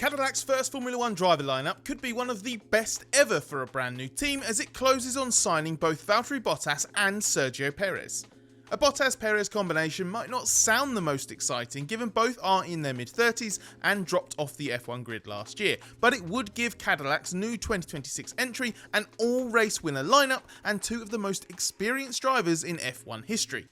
Cadillac's first Formula 1 driver lineup could be one of the best ever for a brand new team as it closes on signing both Valtteri Bottas and Sergio Perez. A Bottas-Perez combination might not sound the most exciting given both are in their mid-30s and dropped off the F1 grid last year, but it would give Cadillac's new 2026 entry an all-race winner lineup and two of the most experienced drivers in F1 history.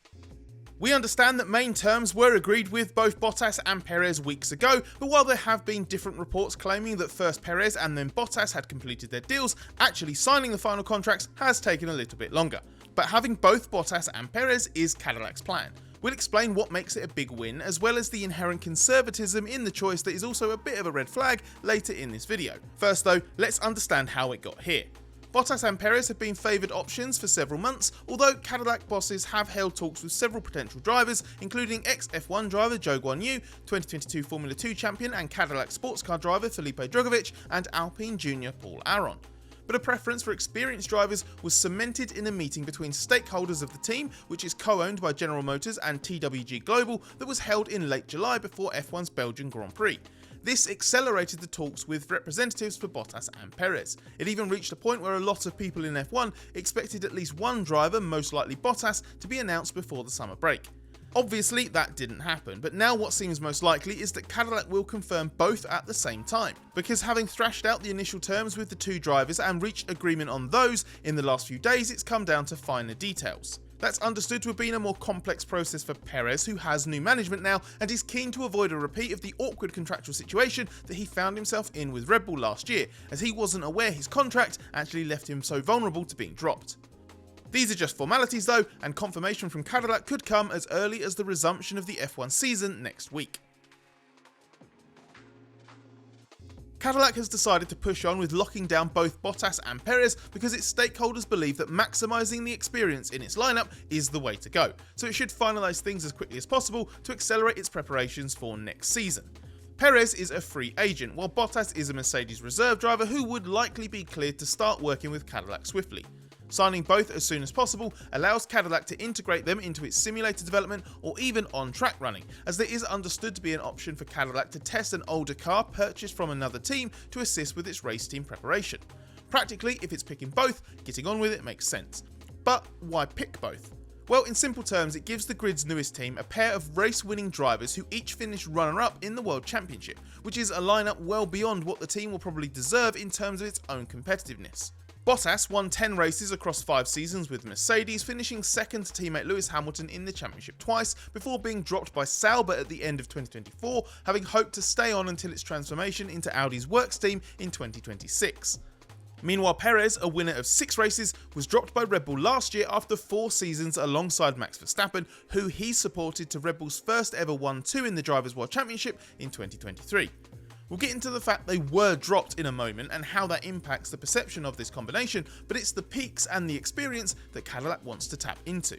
We understand that main terms were agreed with both Bottas and Perez weeks ago, but while there have been different reports claiming that first Perez and then Bottas had completed their deals, actually signing the final contracts has taken a little bit longer. But having both Bottas and Perez is Cadillac's plan. We'll explain what makes it a big win, as well as the inherent conservatism in the choice that is also a bit of a red flag later in this video. First though, let's understand how it got here. Bottas and Perez have been favoured options for several months, although Cadillac bosses have held talks with several potential drivers, including ex-F1 driver Zhou Guanyu, 2022 Formula 2 champion and Cadillac sports car driver Felipe Drugovich, and Alpine junior Paul Aron. But a preference for experienced drivers was cemented in a meeting between stakeholders of the team, which is co-owned by General Motors and TWG Global, that was held in late July before F1's Belgian Grand Prix. This accelerated the talks with representatives for Bottas and Perez. It even reached a point where a lot of people in F1 expected at least one driver, most likely Bottas, to be announced before the summer break. Obviously that didn't happen, but now what seems most likely is that Cadillac will confirm both at the same time, because having thrashed out the initial terms with the two drivers and reached agreement on those in the last few days, it's come down to finer details. That's understood to have been a more complex process for Perez, who has new management now and is keen to avoid a repeat of the awkward contractual situation that he found himself in with Red Bull last year, as he wasn't aware his contract actually left him so vulnerable to being dropped. These are just formalities though, and confirmation from Cadillac could come as early as the resumption of the F1 season next week. Cadillac has decided to push on with locking down both Bottas and Perez because its stakeholders believe that maximising the experience in its lineup is the way to go, so it should finalise things as quickly as possible to accelerate its preparations for next season. Perez is a free agent, while Bottas is a Mercedes reserve driver who would likely be cleared to start working with Cadillac swiftly. Signing both as soon as possible allows Cadillac to integrate them into its simulator development or even on-track running, as there is understood to be an option for Cadillac to test an older car purchased from another team to assist with its race team preparation. Practically, if it's picking both, getting on with it makes sense. But why pick both? Well, in simple terms, it gives the grid's newest team a pair of race-winning drivers who each finished runner-up in the World Championship, which is a lineup well beyond what the team will probably deserve in terms of its own competitiveness. Bottas won 10 races across 5 seasons with Mercedes, finishing second to teammate Lewis Hamilton in the championship twice, before being dropped by Sauber at the end of 2024, having hoped to stay on until its transformation into Audi's works team in 2026. Meanwhile, Perez, a winner of 6 races, was dropped by Red Bull last year after 4 seasons alongside Max Verstappen, who he supported to Red Bull's first ever 1-2 in the Drivers' World Championship in 2023. We'll get into the fact they were dropped in a moment and how that impacts the perception of this combination, but it's the peaks and the experience that Cadillac wants to tap into.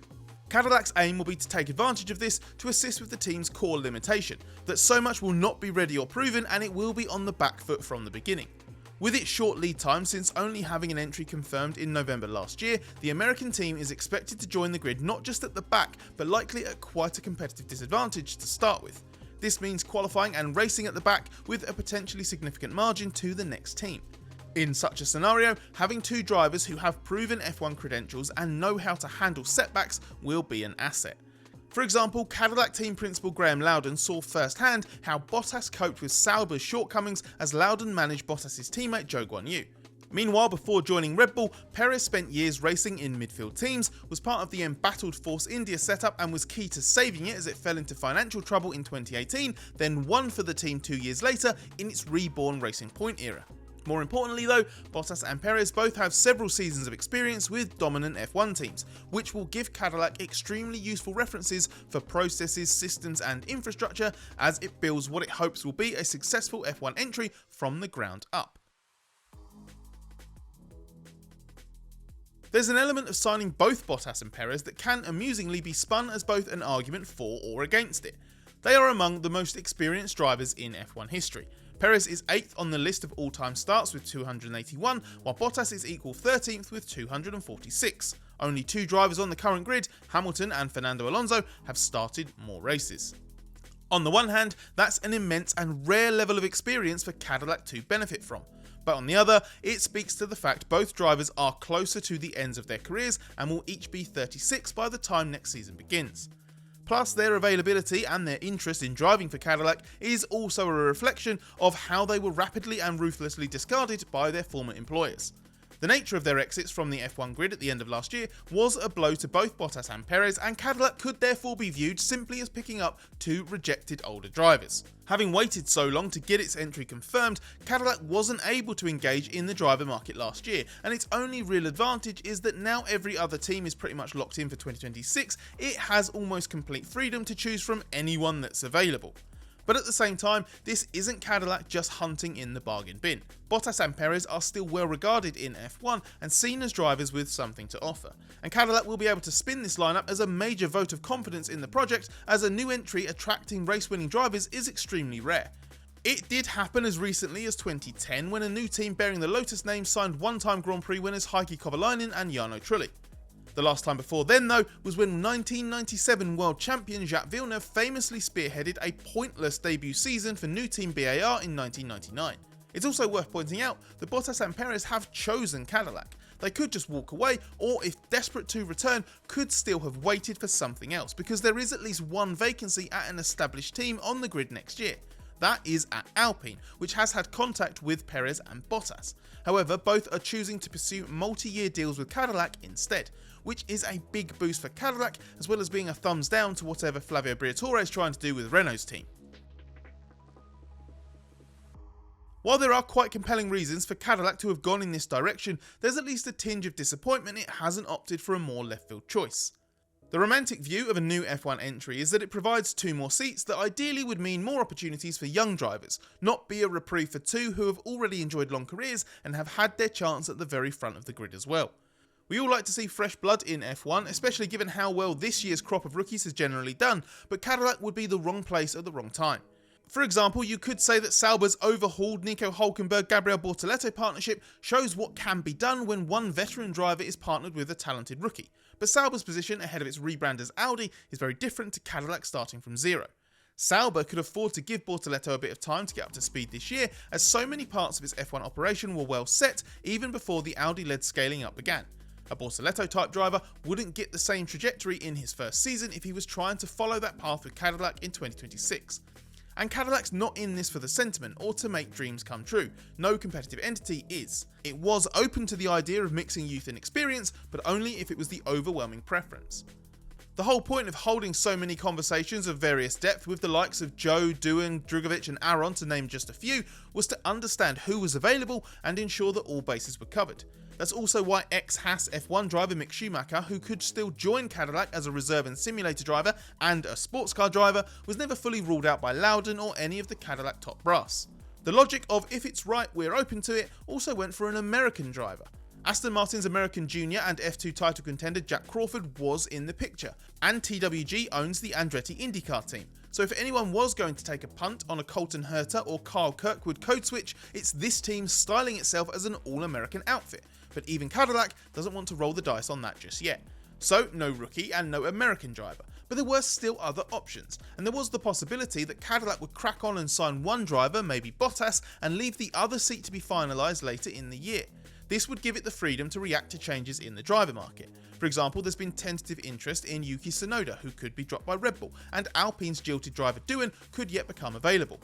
Cadillac's aim will be to take advantage of this to assist with the team's core limitation, that so much will not be ready or proven and it will be on the back foot from the beginning. With its short lead time since only having an entry confirmed in November last year, the American team is expected to join the grid not just at the back, but likely at quite a competitive disadvantage to start with. This means qualifying and racing at the back with a potentially significant margin to the next team. In such a scenario, having two drivers who have proven F1 credentials and know how to handle setbacks will be an asset. For example, Cadillac team principal Graham Loudon saw firsthand how Bottas coped with Sauber's shortcomings as Loudon managed Bottas' teammate Zhou Guanyu. Meanwhile, before joining Red Bull, Perez spent years racing in midfield teams, was part of the embattled Force India setup and was key to saving it as it fell into financial trouble in 2018, then won for the team 2 years later in its reborn Racing Point era. More importantly though, Bottas and Perez both have several seasons of experience with dominant F1 teams, which will give Cadillac extremely useful references for processes, systems and infrastructure as it builds what it hopes will be a successful F1 entry from the ground up. There's an element of signing both Bottas and Perez that can amusingly be spun as both an argument for or against it. They are among the most experienced drivers in F1 history. Perez is 8th on the list of all-time starts with 281, while Bottas is equal 13th with 246. Only 2 drivers on the current grid, Hamilton and Fernando Alonso, have started more races. On the one hand, that's an immense and rare level of experience for Cadillac to benefit from. But on the other, it speaks to the fact both drivers are closer to the ends of their careers and will each be 36 by the time next season begins. Plus, their availability and their interest in driving for Cadillac is also a reflection of how they were rapidly and ruthlessly discarded by their former employers. The nature of their exits from the F1 grid at the end of last year was a blow to both Bottas and Perez, and Cadillac could therefore be viewed simply as picking up two rejected older drivers. Having waited so long to get its entry confirmed, Cadillac wasn't able to engage in the driver market last year, and its only real advantage is that now every other team is pretty much locked in for 2026, it has almost complete freedom to choose from anyone that's available. But at the same time, this isn't Cadillac just hunting in the bargain bin. Bottas and Perez are still well regarded in F1 and seen as drivers with something to offer, and Cadillac will be able to spin this lineup as a major vote of confidence in the project, as a new entry attracting race-winning drivers is extremely rare. It did happen as recently as 2010 when a new team bearing the Lotus name signed one-time Grand Prix winners Heikki Kovalainen and Jarno Trulli. The last time before then, though, was when 1997 world champion Jacques Villeneuve famously spearheaded a pointless debut season for new team BAR in 1999. It's also worth pointing out that Bottas and Perez have chosen Cadillac. They could just walk away, or if desperate to return, could still have waited for something else, because there is at least one vacancy at an established team on the grid next year. That is at Alpine, which has had contact with Perez and Bottas. However, both are choosing to pursue multi-year deals with Cadillac instead, which is a big boost for Cadillac, as well as being a thumbs down to whatever Flavio Briatore is trying to do with Renault's team. While there are quite compelling reasons for Cadillac to have gone in this direction, there's at least a tinge of disappointment it hasn't opted for a more left-field choice. The romantic view of a new F1 entry is that it provides two more seats that ideally would mean more opportunities for young drivers, not be a reprieve for two who have already enjoyed long careers and have had their chance at the very front of the grid as well. We all like to see fresh blood in F1, especially given how well this year's crop of rookies has generally done, but Cadillac would be the wrong place at the wrong time. For example, you could say that Sauber's overhauled Nico Hülkenberg-Gabriel Bortoleto partnership shows what can be done when one veteran driver is partnered with a talented rookie, but Sauber's position ahead of its rebrand as Audi is very different to Cadillac starting from zero. Sauber could afford to give Bortoleto a bit of time to get up to speed this year, as so many parts of its F1 operation were well set even before the Audi-led scaling up began. A Bortoleto type driver wouldn't get the same trajectory in his first season if he was trying to follow that path with Cadillac in 2026. And Cadillac's not in this for the sentiment or to make dreams come true. No competitive entity is. It was open to the idea of mixing youth and experience, but only if it was the overwhelming preference. The whole point of holding so many conversations of various depth with the likes of Joe, Doohan, Drugovich and Aron, to name just a few, was to understand who was available and ensure that all bases were covered. That's also why ex-Haas F1 driver Mick Schumacher, who could still join Cadillac as a reserve and simulator driver and a sports car driver, was never fully ruled out by Loudon or any of the Cadillac top brass. The logic of if it's right we're open to it also went for an American driver. Aston Martin's American junior and F2 title contender Jack Crawford was in the picture, and TWG owns the Andretti IndyCar team. So if anyone was going to take a punt on a Colton Herta or Carl Kirkwood code switch, it's this team styling itself as an all-American outfit. But even Cadillac doesn't want to roll the dice on that just yet. So no rookie and no American driver. But there were still other options, and there was the possibility that Cadillac would crack on and sign one driver, maybe Bottas, and leave the other seat to be finalised later in the year. This would give it the freedom to react to changes in the driver market. For example, there's been tentative interest in Yuki Tsunoda, who could be dropped by Red Bull, and Alpine's jilted driver Doohan could yet become available.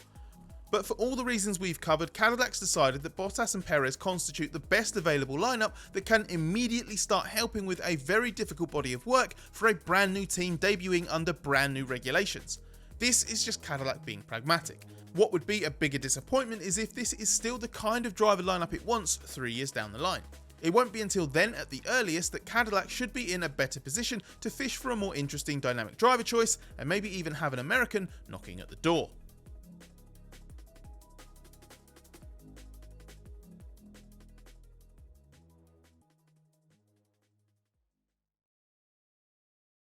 But for all the reasons we've covered, Cadillac's decided that Bottas and Perez constitute the best available lineup that can immediately start helping with a very difficult body of work for a brand new team debuting under brand new regulations. This is just Cadillac being pragmatic. What would be a bigger disappointment is if this is still the kind of driver lineup it wants 3 years down the line. It won't be until then at the earliest that Cadillac should be in a better position to fish for a more interesting dynamic driver choice and maybe even have an American knocking at the door.